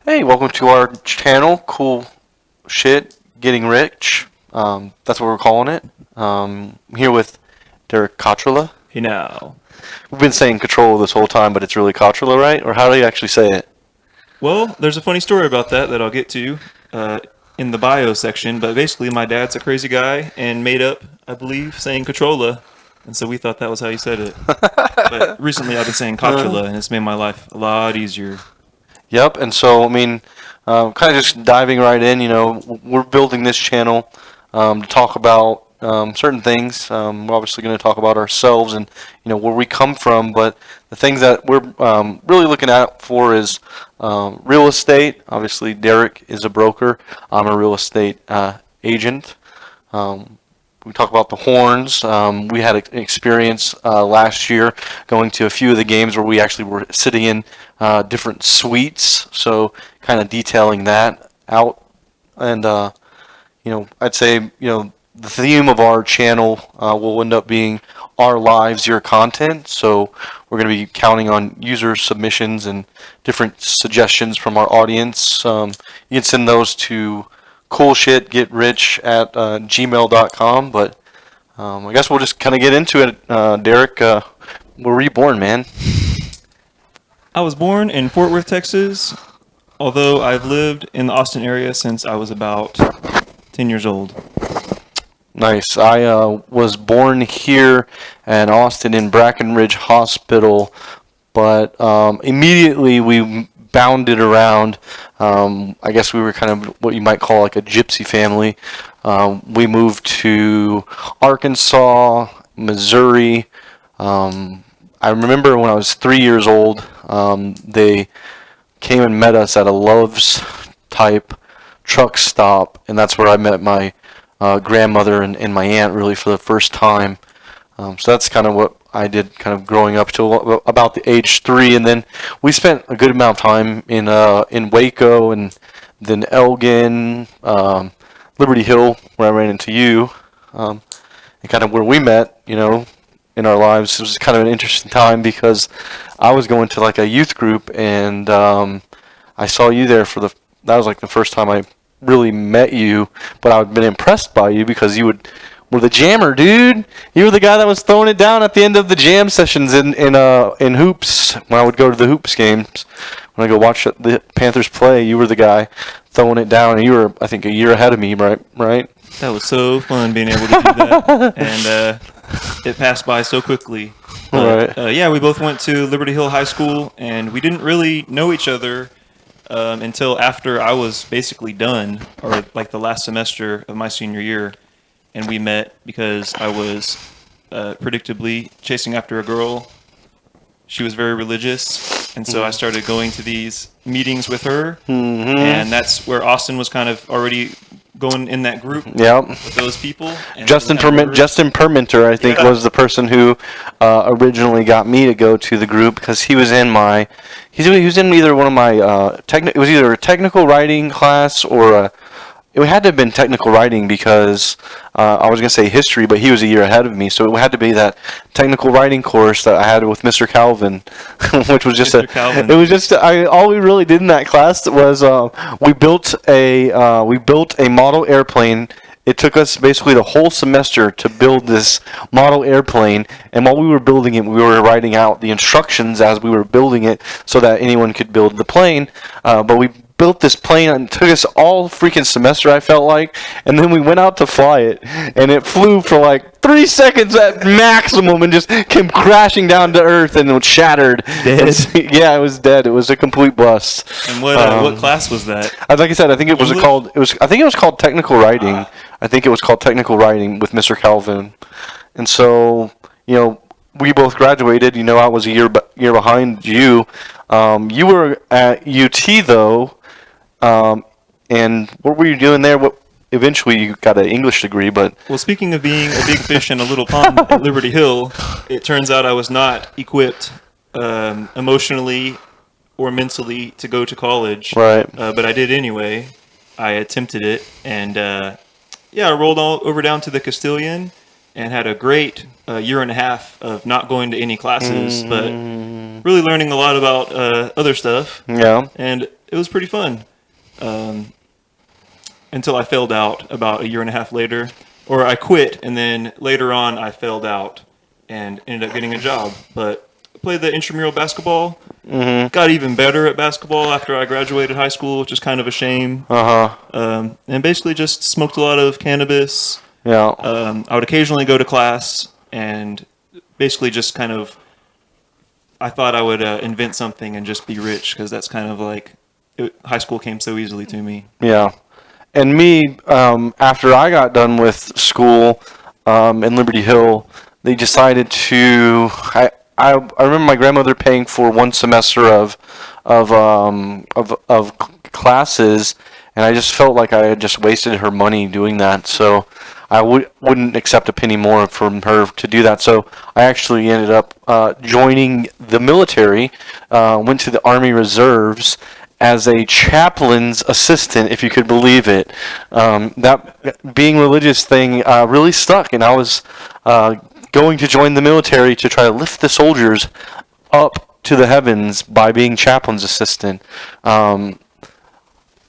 Hey, welcome to our channel, Cool Shit Getting Rich. That's what we're calling it. I'm here with Derek Kotrla. Hey now. We've been saying Kotrla this whole time, but it's really Kotrla, right? Or how do you actually say it? Well, there's a funny story about that I'll get to in the bio section, but basically my dad's a crazy guy and made up, I believe, saying Kotrla, and so we thought that was how you said it. But recently I've been saying Kotrla, and it's made my life a lot easier. Yep, and so, kind of just diving right in, we're building this channel to talk about certain things. We're obviously going to talk about ourselves and, where we come from, but the things that we're really looking out for is real estate. Obviously, Derek is a broker. I'm a real estate agent. We talk about the horns. We had an experience last year going to a few of the games where we actually were sitting in different suites, so kind of detailing that out. And I'd say the theme of our channel will end up being our lives, your content. So we're going to be counting on user submissions and different suggestions from our audience. You can send those to coolshitgetrich at gmail.com. But I guess we'll just kind of get into it. Derek, where were you born, man? I was born in Fort Worth, Texas, although I've lived in the Austin area since I was about 10 years old. Nice. I was born here in Austin in Brackenridge Hospital, but immediately we bounded around. I guess we were kind of what you might call like a gypsy family. We moved to Arkansas, Missouri. I remember when I was 3 years old, they came and met us at a Love's type truck stop, and that's where I met my grandmother and my aunt really for the first time. So that's kind of what I did kind of growing up to about the age 3, and then we spent a good amount of time in Waco and then Elgin, Liberty Hill, where I ran into you, and kind of where we met, in our lives. It was kind of an interesting time because I was going to like a youth group, and I saw you there that was like the first time I really met you, but I've been impressed by you because you were the jammer, dude. You were the guy that was throwing it down at the end of the jam sessions in hoops when I would go to the hoops games. When I go watch the Panthers play, you were the guy throwing it down, and you were, I think, a year ahead of me, right? That was so fun being able to do that, and it passed by so quickly. But, Right. yeah, we both went to Liberty Hill High School, and we didn't really know each other until after I was basically done, or like the last semester of my senior year, and we met because I was predictably chasing after a girl. She was very religious, and so I started going to these meetings with her, and that's where Austin was kind of already going in that group Yep. with those people. And Justin Perminter, I think, was the person who originally got me to go to the group because he was in either one of my it was either a technical writing class or it had to have been technical writing because I was going to say history, but he was a year ahead of me, so it had to be that technical writing course that I had with Mr. Calvin, which was just all we really did in that class was we built a model airplane. It took us basically the whole semester to build this model airplane, and while we were building it, we were writing out the instructions as we were building it so that anyone could build the plane, but we built this plane, and it took us all freaking semester, I felt like, and then we went out to fly it, and it flew for like 3 seconds at maximum and just came crashing down to earth and it shattered. Dead? Yeah, it was dead. It was a complete bust. And what class was that? Like I said, I think it was called technical writing. I think it was called technical writing with Mr. Calvin. And so, we both graduated. I was a year behind you. You were at UT though. And what were you doing there? Eventually you got an English degree, but... Well, speaking of being a big fish in a little pond at Liberty Hill, it turns out I was not equipped emotionally or mentally to go to college. Right. But I did anyway. I attempted it, and I rolled all over down to the Castilian and had a great year and a half of not going to any classes, but really learning a lot about other stuff. Yeah. And it was pretty fun. Um, until I failed out about a year and a half later, or I quit, and then later on I failed out and ended up getting a job. But I played the intramural basketball. Got even better at basketball after I graduated high school, which is kind of a shame. And basically just smoked a lot of cannabis. Yeah. I would occasionally go to class and basically just kind of, I thought I would invent something and just be rich, because that's kind of like, high school came so easily to me. Yeah. And me, after I got done with school in Liberty Hill, they decided to. I remember my grandmother paying for one semester of classes, and I just felt like I had just wasted her money doing that. So I wouldn't accept a penny more from her to do that. So I actually ended up joining the military, went to the Army Reserves as a chaplain's assistant, if you could believe it. That being religious thing really stuck, and I was going to join the military to try to lift the soldiers up to the heavens by being chaplain's assistant.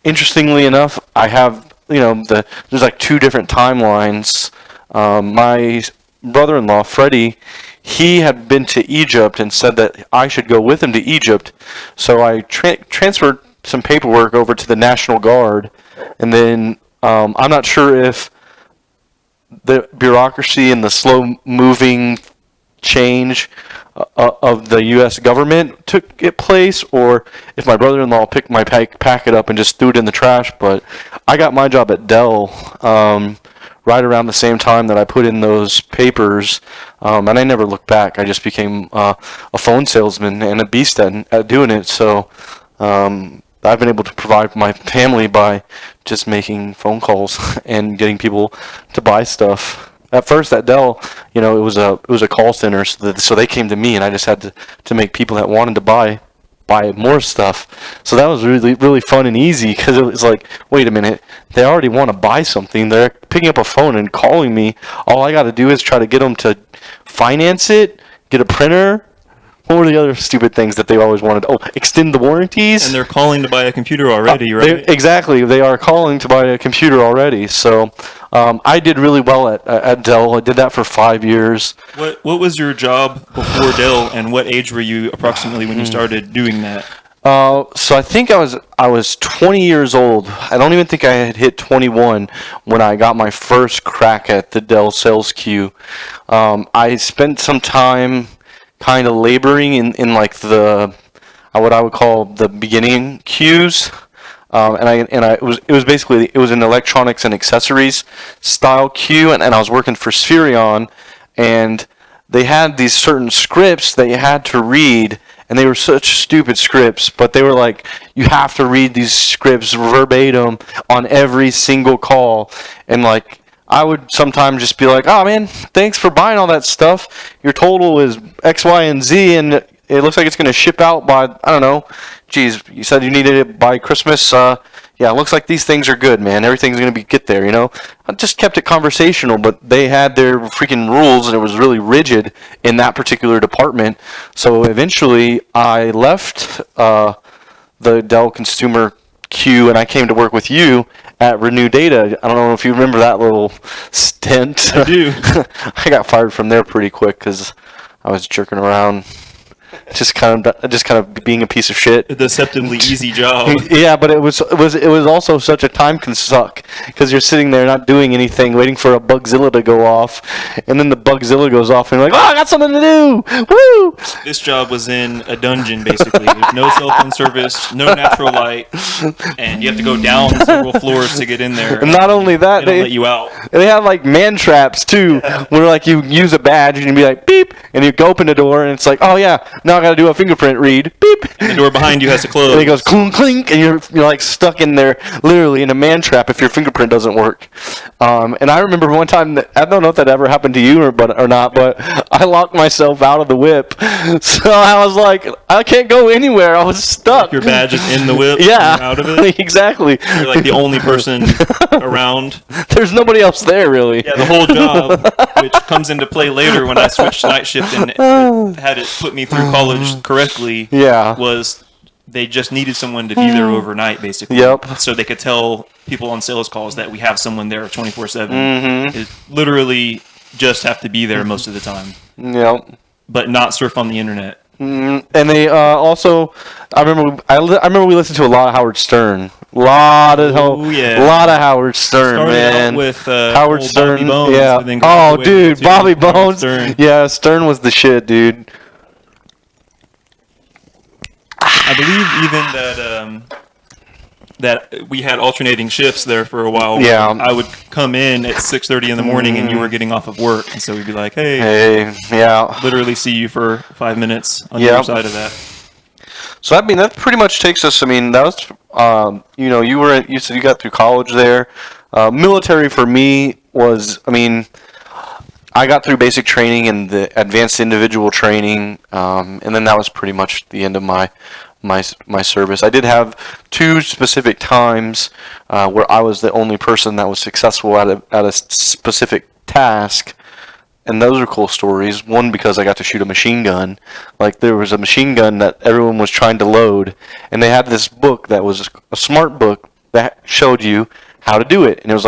Interestingly enough, I have, there's like two different timelines. My brother-in-law, Freddie, he had been to Egypt and said that I should go with him to Egypt. So I transferred some paperwork over to the National Guard. And then I'm not sure if the bureaucracy and the slow-moving change of the U.S. government took place, or if my brother-in-law picked my packet up and just threw it in the trash. But I got my job at Dell right around the same time that I put in those papers, and I never looked back. I just became a phone salesman and a beast at doing it. So I've been able to provide for my family by just making phone calls and getting people to buy stuff. At first at Dell, it was a call center, so they came to me, and I just had to make people that wanted to buy more stuff. So that was really, really fun and easy, because it was like, wait a minute, they already want to buy something. They're picking up a phone and calling me. All I got to do is try to get them to finance it, get a printer. What were the other stupid things that they always wanted? Oh, extend the warranties. And they're calling to buy a computer already, right? Exactly. They are calling to buy a computer already. So I did really well at Dell. I did that for 5 years. What was your job before Dell, and what age were you approximately when you started doing that? So I think I was 20 years old. I don't even think I had hit 21 when I got my first crack at the Dell sales queue. I spent some time kind of laboring in like the what I would call the beginning queues, it was basically an electronics and accessories style queue, and I was working for Spherion, and they had these certain scripts that you had to read, and they were such stupid scripts, but they were like, you have to read these scripts verbatim on every single call, and like, I would sometimes just be like, oh man, thanks for buying all that stuff. Your total is X, Y, and Z, and it looks like it's going to ship out by, I don't know, geez, you said you needed it by Christmas. Yeah, it looks like these things are good, man. Everything's going to get there, I just kept it conversational, but they had their freaking rules, and it was really rigid in that particular department. So eventually, I left the Dell consumer queue, and I came to work with you at Renew Data. I don't know if you remember that little stint. I do. I got fired from there pretty quick because I was jerking around, just kind of being a piece of shit. A deceptively easy job. Yeah, but it was also such a time suck, because you're sitting there not doing anything, waiting for a Bugzilla to go off, and then the Bugzilla goes off, and you're like, oh, I got something to do! Woo! This job was in a dungeon, basically. There's no cell phone service, no natural light, and you have to go down several floors to get in there. And not only that, they don't let you out. They have like man traps too, where like you use a badge and you be like beep, and you go open the door, and it's like, oh yeah, now I got to do a fingerprint read, beep. And the door behind you has to close. And it goes clink clink, and you're like stuck in there, literally in a man trap if your fingerprint doesn't work. And I remember one time I don't know if that ever happened to you or not, but I locked myself out of the whip, so I was like, I can't go anywhere. I was stuck. Your badge is in the whip. Yeah, out of it. Exactly. You're like the only person around. There's nobody else there, really. Yeah, the whole job, which comes into play later when I switched to night shift and had it put me through college correctly, yeah, was they just needed someone to be there overnight, basically. Yep. So they could tell people on sales calls that we have someone there 24/7. Mm-hmm. It literally just have to be there most of the time, Yep. but not surf on the internet. And they also, I remember we listened to a lot of Howard Stern. Lot of Howard Stern, Started man. out with Howard old Stern, Bobby Bones, yeah. and then got Oh, all the way dude, to Bobby Howard Bones. Stern. Yeah, Stern was the shit, dude. I believe even that we had alternating shifts there for a while. Yeah. I would come in at 6:30 in the morning, and you were getting off of work, and so we'd be like, "Hey, Hey, yeah. literally see you for 5 minutes on the Yep. other side of that." So I mean, that pretty much takes us. I mean, that was, you said you got through college there. Military for me was, I mean, I got through basic training and the advanced individual training, and then that was pretty much the end of my service. I did have 2 specific times where I was the only person that was successful at a specific task. And those are cool stories. One, because I got to shoot a machine gun. Like, there was a machine gun that everyone was trying to load, and they had this book that was a smart book that showed you how to do it. And it was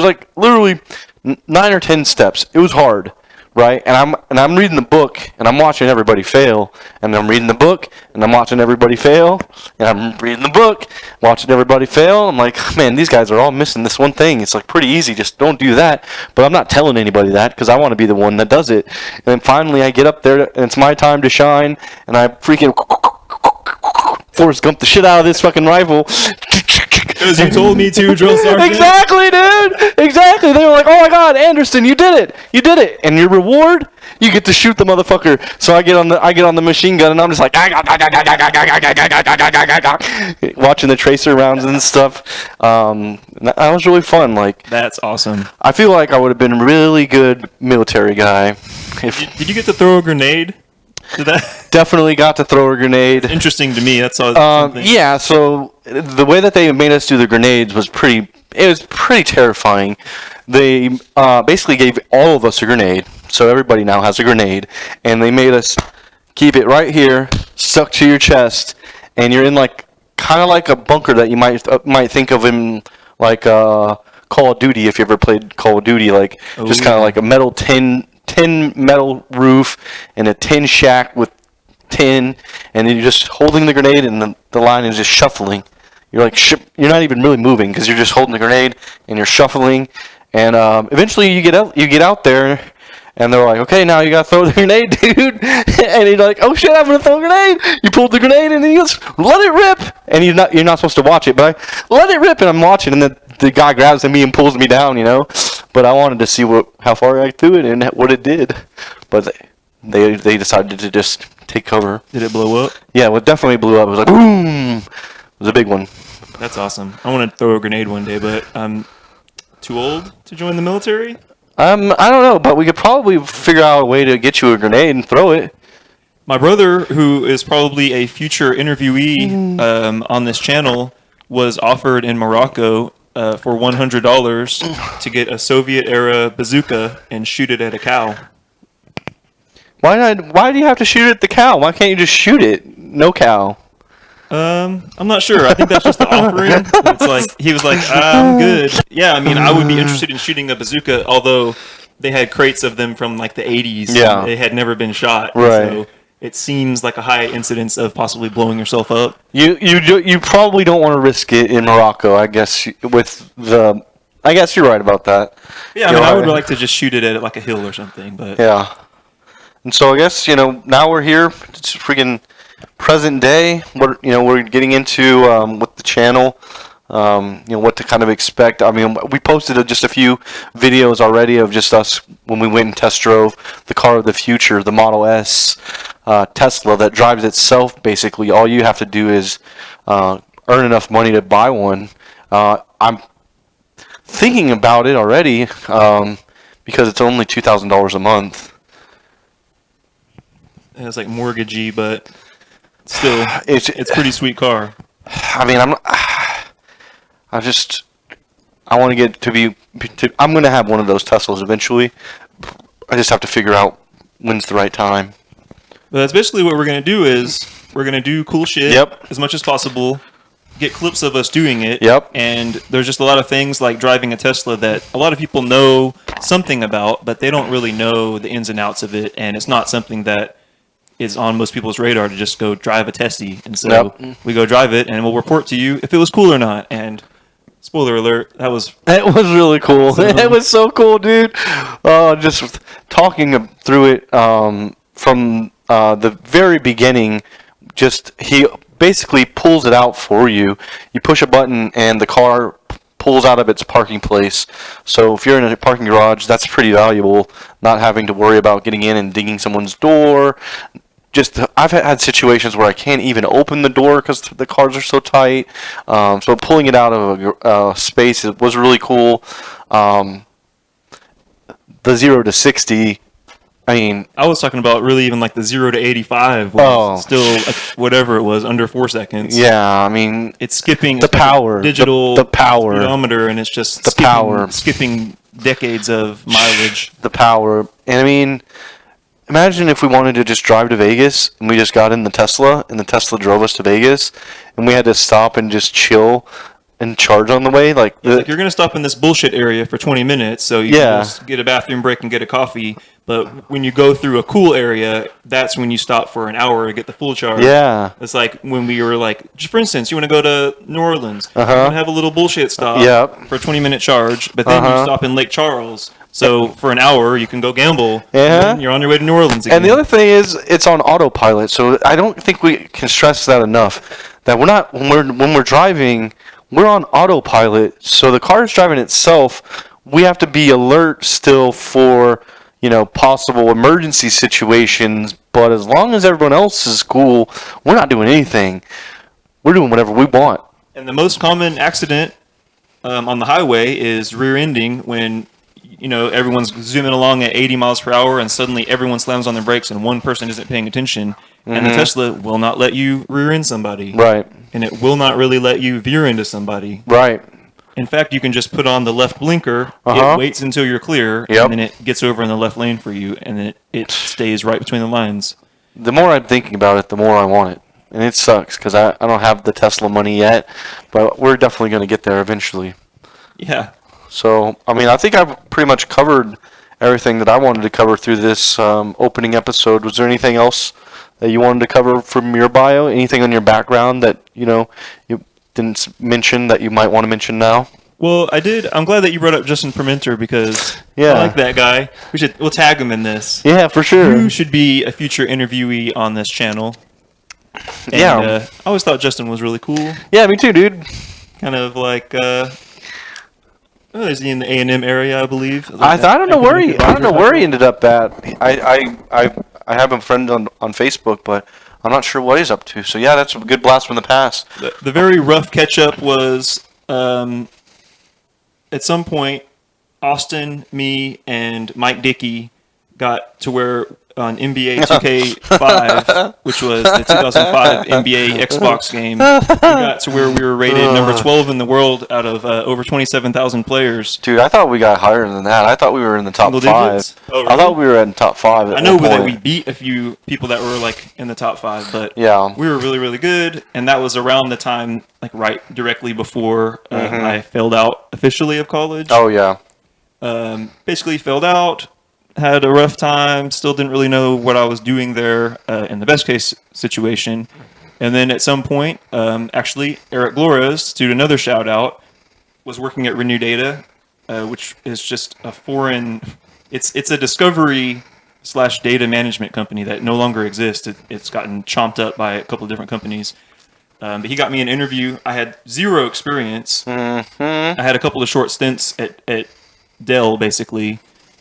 like literally 9 or 10 steps. It was hard, right? And I'm reading the book, and I'm watching everybody fail. And I'm reading the book, and I'm watching everybody fail. And I'm reading the book, watching everybody fail. I'm like, man, these guys are all missing this one thing. It's like pretty easy. Just don't do that. But I'm not telling anybody that because I want to be the one that does it. And then finally I get up there, and it's my time to shine. And I freaking Forrest Gump the shit out of this fucking rifle. Because you told me to, drill sergeant. Exactly, dude. Exactly. They were like, "Oh my God, Anderson, you did it! You did it!" And your reward, you get to shoot the motherfucker. So I get on the machine gun, and I'm just like, watching the tracer rounds and stuff. That was really fun. Like, That's awesome. I feel like I would have been a really good military guy. Did you get to throw a grenade? Did that? Definitely got to throw a grenade. Interesting to me. That's all. Yeah, so the way that they made us do the grenades was pretty terrifying. They basically gave all of us a grenade, so everybody now has a grenade, and they made us keep it right here, stuck to your chest, and you're in like kind of like a bunker that you might think of in like Call of Duty, if you ever played Call of Duty, like just kind of like a metal tin metal roof and a tin shack with tin, and then you're just holding the grenade, and the line is just shuffling. You're like you're not even really moving because you're just holding the grenade and you're shuffling, and eventually you get out there, and they're like, "Okay, now you gotta throw the grenade, dude." And you're like, "Oh shit, I'm gonna throw a grenade." You pulled the grenade, and then you just let it rip, and you're not supposed to watch it, but I let it rip, and I'm watching, and the guy grabs me and pulls me down, But I wanted to see how far I threw it and what it did. But they decided to just take cover. Did it blow up? Yeah, well, it definitely blew up. It was like, boom! It was a big one. That's awesome. I want to throw a grenade one day, but I'm too old to join the military. I don't know, but we could probably figure out a way to get you a grenade and throw it. My brother, who is probably a future interviewee on this channel, was offered in Morocco for $100 to get a Soviet-era bazooka and shoot it at a cow. Why do you have to shoot at the cow? Why can't you just shoot it? No cow. I'm not sure. I think that's just the offering. It's like he was like, I'm good. Yeah, I mean, I would be interested in shooting a bazooka, although they had crates of them from like the 80s. Yeah. They had never been shot. Right. So it seems like a high incidence of possibly blowing yourself up. You probably don't want to risk it in Morocco, I guess. I guess you're right about that. Yeah, I mean, I would like to just shoot it at like a hill or something, but yeah. And so I guess now we're here. It's freaking present day. We're getting into with the channel. What to kind of expect. I mean, we posted just a few videos already of just us when we went and test drove the car of the future, the Model S Tesla that drives itself. Basically, all you have to do is earn enough money to buy one. I'm thinking about it already because it's only $2,000 a month. it's like mortgagey, but still, it's a pretty sweet car. I mean, I want to get to be. I'm going to have one of those Teslas eventually. I just have to figure out when's the right time. But that's basically what we're going to do is We're going to do cool shit Yep. as much as possible. Get clips of us doing it. Yep. And there's just a lot of things like driving a Tesla that a lot of people know something about, but they don't really know the ins and outs of it. And it's not something that is on most people's radar to just go drive a Tessie. And so we go drive it, and we'll report to you if it was cool or not. And spoiler alert, It was really cool. It was so cool, dude. Just talking through it from the very beginning, he basically pulls it out for you. You push a button and the car pulls out of its parking place. So if you're in a parking garage, that's pretty valuable, not having to worry about getting in and digging someone's door. I've had situations where I can't even open the door because the cars are so tight. So pulling it out of a space was really cool. The 0 to 60. I mean, I was talking about really even like the 0 to 85 was still whatever it was, under 4 seconds. Yeah, I mean, it's skipping the power, digital the power speedometer, and it's just skipping decades of mileage. The power, and I mean, imagine if we wanted to just drive to Vegas and we just got in the Tesla and the Tesla drove us to Vegas and we had to stop and just chill and charge on the way. Like you're going to stop in this bullshit area for 20 minutes, so you can just get a bathroom break and get a coffee. But when you go through a cool area, that's when you stop for an hour to get the full charge. Yeah. It's like when we were like, just for instance, you want to go to New Orleans. You're going to have a little bullshit stop for a 20-minute charge, but then you stop in Lake Charles. So for an hour, you can go gamble. And you're on your way to New Orleans again. And the other thing is, it's on autopilot. So I don't think we can stress that enough. That when we're driving, we're on autopilot. So the car is driving itself. We have to be alert still for possible emergency situations. But as long as everyone else is cool, we're not doing anything. We're doing whatever we want. And the most common accident on the highway is rear-ending when everyone's zooming along at 80 miles per hour and suddenly everyone slams on their brakes and one person isn't paying attention. And the Tesla will not let you rear end somebody. Right. And it will not really let you veer into somebody. Right. In fact, you can just put on the left blinker, it waits until you're clear, and then it gets over in the left lane for you, and then it stays right between the lines. The more I'm thinking about it, the more I want it. And it sucks because I don't have the Tesla money yet, but we're definitely going to get there eventually. Yeah. So, I mean, I think I've pretty much covered everything that I wanted to cover through this opening episode. Was there anything else that you wanted to cover from your bio? Anything on your background that, you didn't mention that you might want to mention now? Well, I did. I'm glad that you brought up Justin Permenter because I like that guy. We'll tag him in this. Yeah, for sure. You should be a future interviewee on this channel. And, I always thought Justin was really cool. Yeah, me too, dude. Kind of like, is he in the A&M area, I believe? I don't know where he ended up at. I have a friend on Facebook, but I'm not sure what he's up to. So yeah, that's a good blast from the past. The very rough catch-up was at some point, Austin, me, and Mike Dickey got to where on NBA 2K5, which was the 2005 NBA Xbox game, we got to where we were rated number 12 in the world out of over 27,000 players. Dude, I thought we got higher than that. I thought we were in the top 5. Oh, really? I thought we were in top 5. I know that we beat a few people that were like in the top 5, but we were really, really good. And that was around the time, like right directly before I failed out officially of college. Oh yeah. Basically failed out. Had a rough time, still didn't really know what I was doing there in the best case situation. And then at some point, actually, Eric Glores, to another shout out, was working at Renew Data, which is just a foreign, it's a discovery / data management company that no longer exists. It's gotten chomped up by a couple of different companies. But he got me an interview. I had zero experience. I had a couple of short stints at Dell, basically,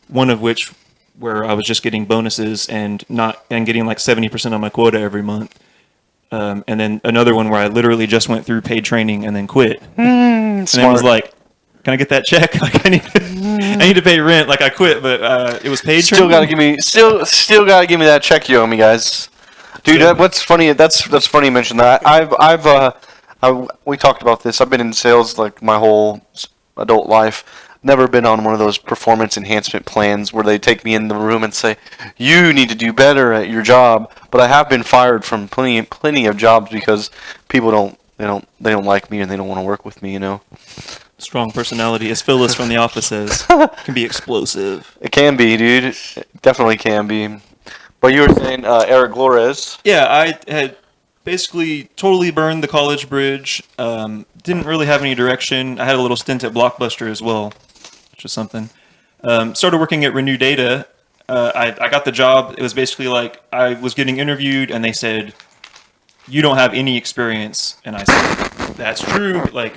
one of which where I was just getting bonuses and getting like 70% of my quota every month. And then another one where I literally just went through paid training and then quit. And then was like, can I get that check? Like I need to pay rent. Like I quit, but it was paid training. Still gotta give me that check you owe me, guys. Dude, what's funny? That's funny you mentioned that. We talked about this. I've been in sales like my whole adult life. never been on one of those performance enhancement plans where they take me in the room and say, "You need to do better at your job." But I have been fired from plenty of jobs because people don't like me and they don't want to work with me. Strong personality, as Phyllis from The Office says, can be explosive. It can be, dude. It definitely can be. But you were saying Eric Flores. Yeah, I had basically totally burned the college bridge. Didn't really have any direction. I had a little stint at Blockbuster as well, which was something. Started working at Renew Data. I got the job. It was basically like I was getting interviewed, and they said, "You don't have any experience." And I said, "That's true. Like,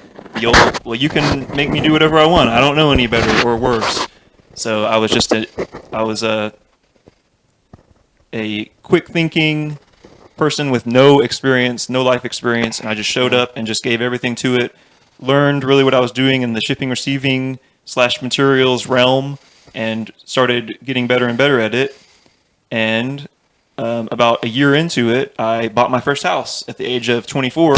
well, you can make me do whatever I want. I don't know any better or worse." So I was a quick thinking person with no experience, no life experience, and I just showed up and just gave everything to it. Learned really what I was doing in the shipping, receiving / materials realm, and started getting better and better at it. And about a year into it, I bought my first house at the age of 24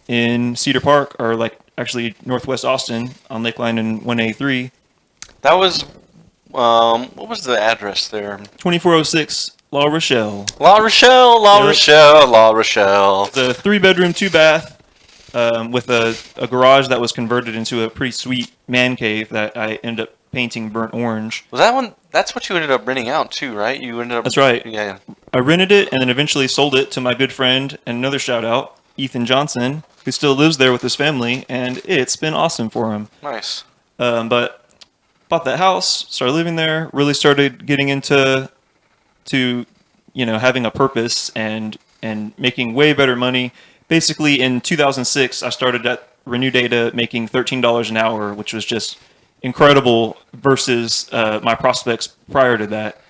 in Cedar Park, or like actually Northwest Austin on Lakeline and 1A3. That was what was the address there? 2406 La Rochelle. La Rochelle, La Yep. Rochelle, La Rochelle. It's a 3-bedroom, 2-bath with a garage that was converted into a pretty sweet man cave that I ended up painting burnt orange. Was that one? That's what you ended up renting out too, right? You ended up. That's right. Yeah. I rented it and then eventually sold it to my good friend, and another shout out, Ethan Johnson, who still lives there with his family, and it's been awesome for him. Nice. But bought that house, started living there, really started getting into having a purpose and making way better money. Basically, in 2006, I started at Renew Data making $13 an hour, which was just incredible versus my prospects prior to that.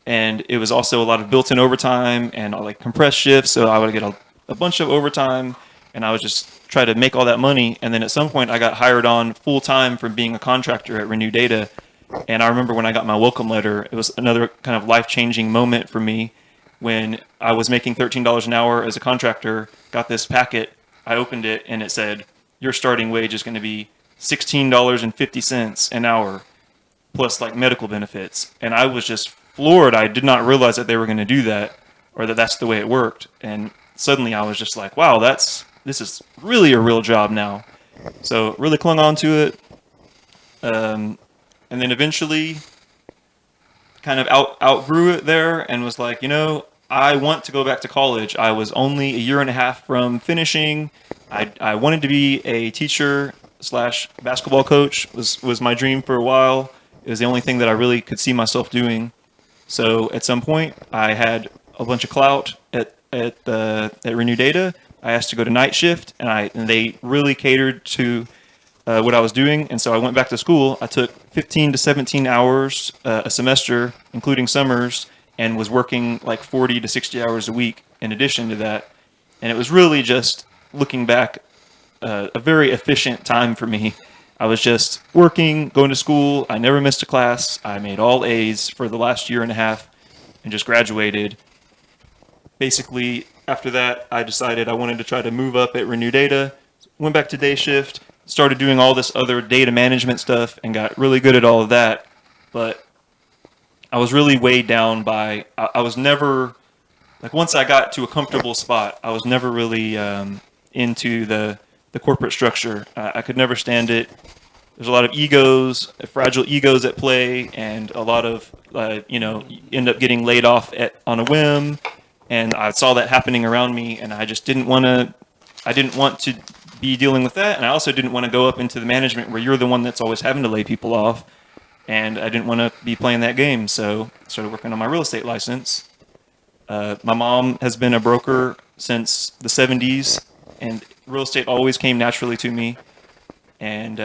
And it was also a lot of built-in overtime and like compressed shifts, so I would get a bunch of overtime, and I would just try to make all that money. And then at some point, I got hired on full-time from being a contractor at Renew Data. And I remember when I got my welcome letter, it was another kind of life-changing moment for me when I was making $13 an hour as a contractor, got this packet, I opened it, and it said, "Your starting wage is going to be $16.50 an hour, plus like medical benefits." And I was just floored. I did not realize that they were going to do that, or that that's the way it worked. And suddenly I was just like, wow, this is really a real job now. So really clung on to it. And then eventually kind of outgrew it there and was like, I want to go back to college. I was only a year and a half from finishing. I wanted to be a teacher / basketball coach was my dream for a while. It was the only thing that I really could see myself doing. So at some point, I had a bunch of clout at Renew Data. I asked to go to night shift, and they really catered to what I was doing. And so I went back to school. I took 15 to 17 hours a semester, including summers, and was working like 40 to 60 hours a week in addition to that. And it was really just, looking back, a very efficient time for me. I was just working, going to school. I never missed a class. I made all A's for the last year and a half and just graduated. Basically, after that, I decided I wanted to try to move up at Renew Data. Went back to day shift, started doing all this other data management stuff, and got really good at all of that. But I was really weighed down by, I was never, like once I got to a comfortable spot, I was never really into the corporate structure. I could never stand it. There's a lot of egos, fragile egos at play, and a lot of, you end up getting laid off on a whim. And I saw that happening around me, and I just didn't want to be dealing with that. And I also didn't want to go up into the management where you're the one that's always having to lay people off. And I didn't want to be playing that game. So I started working on my real estate license. My mom has been a broker since the 70s, and real estate always came naturally to me. And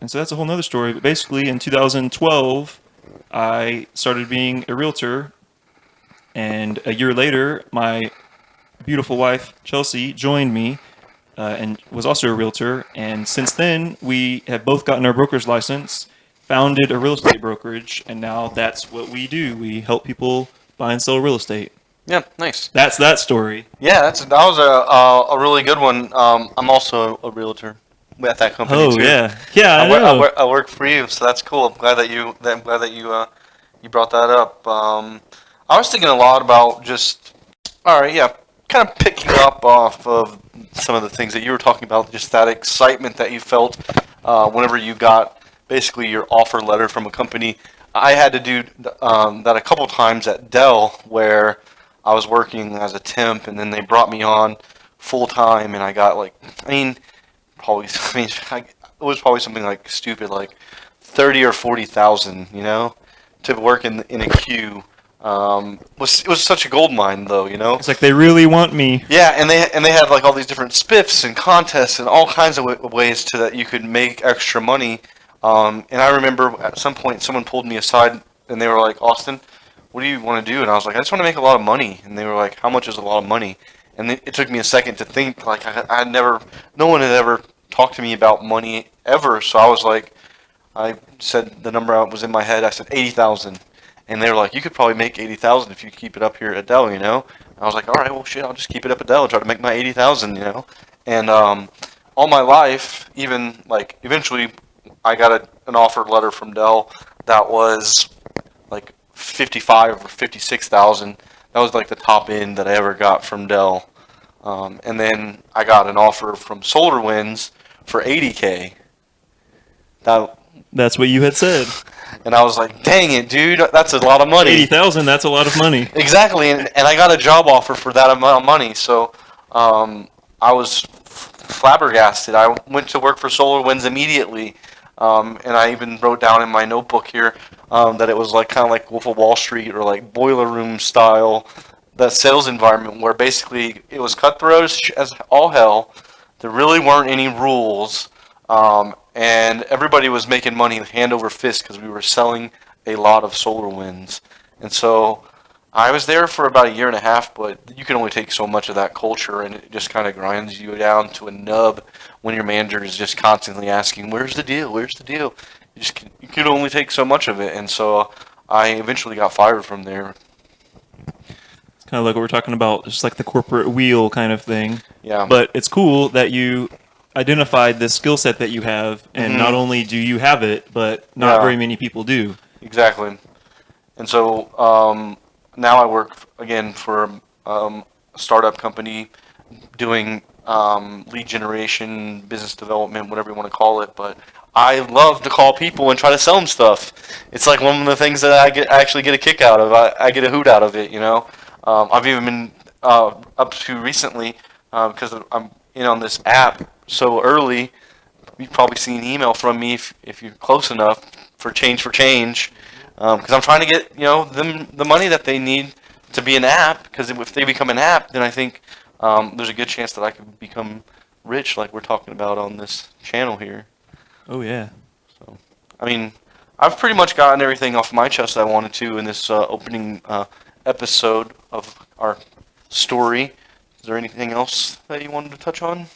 so that's a whole nother story. But basically, in 2012, I started being a realtor. And a year later, my beautiful wife, Chelsea, joined me and was also a realtor. And since then, we have both gotten our broker's license, founded a real estate brokerage, and now that's what we do. We help people buy and sell real estate. Yeah, nice. That's that story. Yeah, that was a really good one. I'm also a realtor. at that company Oh too. yeah, I know. I work for you, so that's cool. I'm glad that you brought that up. I was thinking a lot about just all right, yeah, kind of picking up off of some of the things that you were talking about, just that excitement that you felt whenever you got basically your offer letter from a company. I had to do that a couple times at Dell, where I was working as a temp, and then they brought me on full time, and I got like, I mean, probably, it was probably something like stupid, like 30 or 40,000, to work in a queue. It was such a gold mine though, It's like they really want me. Yeah, and they had like all these different spiffs and contests and all kinds of ways to that you could make extra money. And I remember at some point someone pulled me aside and they were like, Austin, what do you want to do? And I was like, I just want to make a lot of money. And they were like, how much is a lot of money? And it took me a second to think. Like I had never, no one had ever talked to me about money ever. So I was like, I said the number out was in my head. I said 80,000, and they were like, "You could probably make 80,000 if you keep it up here at Dell." I was like, "All right, well, shit, I'll just keep it up at Dell and try to make my 80,000." And all my life, even like eventually, I got an offer letter from Dell that was like 55 or 56,000. That was like the top end that I ever got from Dell. And then I got an offer from SolarWinds for 80K. That That's what you had said. And I was like, dang it, dude, that's a lot of money. 80,000. That's a lot of money. Exactly, and I got a job offer for that amount of money, so I was flabbergasted. I went to work for SolarWinds immediately, and I even wrote down in my notebook here that it was like kind of like Wolf of Wall Street or like boiler room style, that sales environment where basically it was cutthroat as all hell. There really weren't any rules. And everybody was making money hand over fist because we were selling a lot of SolarWinds. And so I was there for about a year and a half, but you can only take so much of that culture, and it just kind of grinds you down to a nub when your manager is just constantly asking, "Where's the deal? Where's the deal?" You can only take so much of it, and so I eventually got fired from there. It's kind of like what we're talking about, just like the corporate wheel kind of thing. Yeah. But it's cool that you identified the skill set that you have, and not only do you have it, but not very many people do. Exactly. And so now I work again for a startup company doing lead generation, business development, whatever you want to call it. But I love to call people and try to sell them stuff. It's like one of the things that I actually get a kick out of. I get a hoot out of it. I've even been up to recently because I'm in on this app so early. You've probably seen an email from me if you're close enough for change because I'm trying to get them the money that they need to be an app, because if they become an app, then I think there's a good chance that I could become rich, like we're talking about on this channel here. Oh yeah. So I mean, I've pretty much gotten everything off my chest I wanted to in this opening episode of our story. Is there anything else that you wanted to touch on?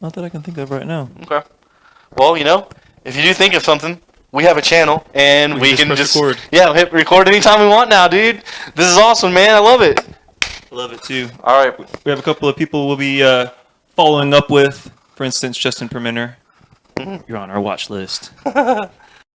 Not that I can think of right now. Okay. Well, if you do think of something, we have a channel, and we can just record. Yeah, hit record anytime we want now, dude. This is awesome, man. I love it. I love it too. All right. We have a couple of people we'll be following up with. For instance, Justin Permenter. You're on our watch list.